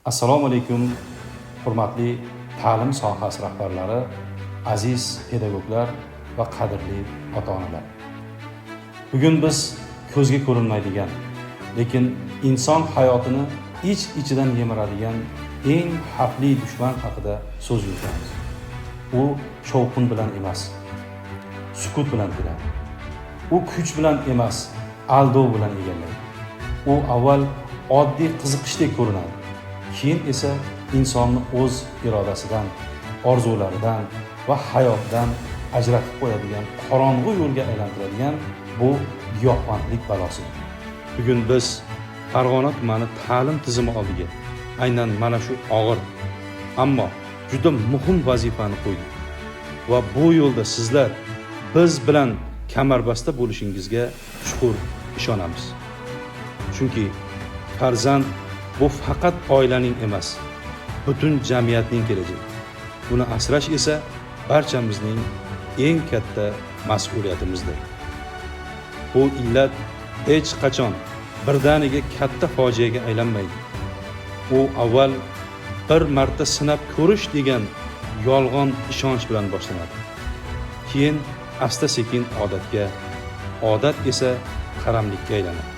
Assalomu alaykum, hurmatli ta'lim sohasi rahbarlari, aziz pedagoglar va qadrli ota-onalar. Bugun biz ko'zga ko'rinmaydigan, lekin inson hayotini ich-ichidan yemiradigan eng xavfli dushman haqida so'z yuritamiz. U shovqin bilan emas, sukut bilan keladi. U kuch bilan emas, aldov bilan egallaydi. U avval oddiy qiziqishdek ko'rinadi. Keyin esa insonni o'z irodasidan, orzularidan va hayotidan ajratib qo'yadigan qorong'u yo'lga aylantiradigan bu giyohvandlik balosidir. Bugun biz Farg'ona tumani ta'lim tizimi oldiga aynan mana shu og'ir, ammo juda muhim vazifani qo'ydik. Va bu yo'lda sizlar biz bilan kamarbasta bo'lishingizga chuqur ishonamiz. Chunki farzand bu faqat oilaning emas, butun jamiyatning kelajagi. Buni asrash esa barchamizning eng katta mas'uliyatimizdir. Bu illat hech qachon birdaniga katta fojiaga aylanmaydi. U avval bir marta sinab ko'rish degan yolg'on ishonch bilan boshlanadi. Keyin asta-sekin odatga, odat esa qaramlikka aylanadi.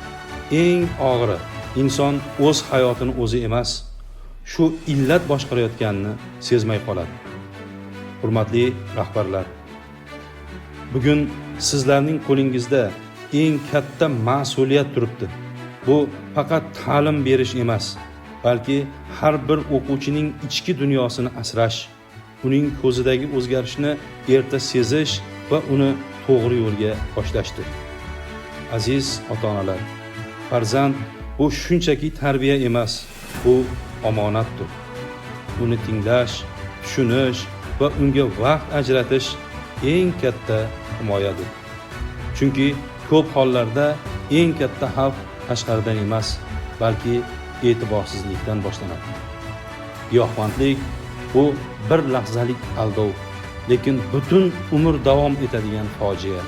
Eng og'iri inson o'z hayotini o'zi emas, shu illat boshqarayotganini sezmay qoladi. Hurmatli rahbarlar, bugun sizlarning qo'lingizda eng katta mas'uliyat turibdi. Bu faqat ta'lim berish emas, balki har bir o'quvchining ichki dunyosini asrash, uning ko'zidagi o'zgarishni erta sezish va uni to'g'ri yo'lga boshlashdir. Aziz ota-onalar, farzand bu shunchaki tarbiya emas, bu omonatdir. Uni tinglash, tushunish va unga vaqt ajratish eng katta himoyadir. Chunki ko'p hollarda eng katta xavf tashqaridan emas, balki e'tiborsizlikdan boshlanadi. Giyohvandlik bu bir lahzalik aldov, lekin butun umr davom etadigan fojia.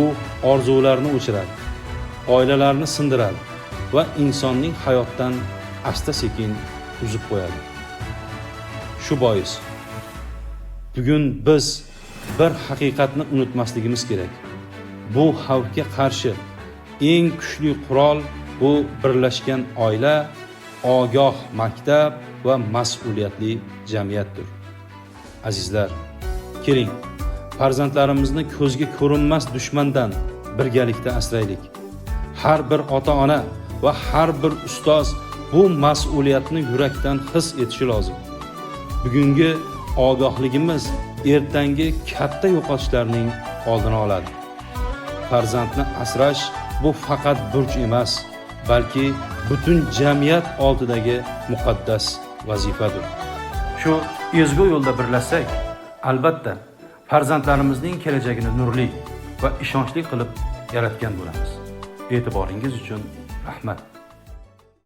U orzularni o'chiradi, oilalarni sindiradi va insonning hayotdan asta-sekin uzib qo'yadi. Shu bois bugun biz bir haqiqatni unutmasligimiz kerak. Bu xavfga qarshi eng kuchli qurol bu birlashgan oila, ogoh maktab va mas'uliyatli jamiyatdir. Azizlar, keling, farzandlarimizni ko'zga ko'rinmas dushmandan birgalikda asraylik. Har bir ota-ona va har bir ustoz bu mas'uliyatni yurakdan his etishi lozim. Bugungi ogohligimiz ertangi katta yo'qotishlarning oldini oladi. Farzandni asrash bu faqat burch emas, balki butun jamiyat oldidagi muqaddas vazifadir. Shu ezgu yo'lda birlashsak, albatta farzandlarimizning kelajagini nurli va ishonchli qilib yaratgan bo'lamiz. E'tiboringiz uchun rahmat.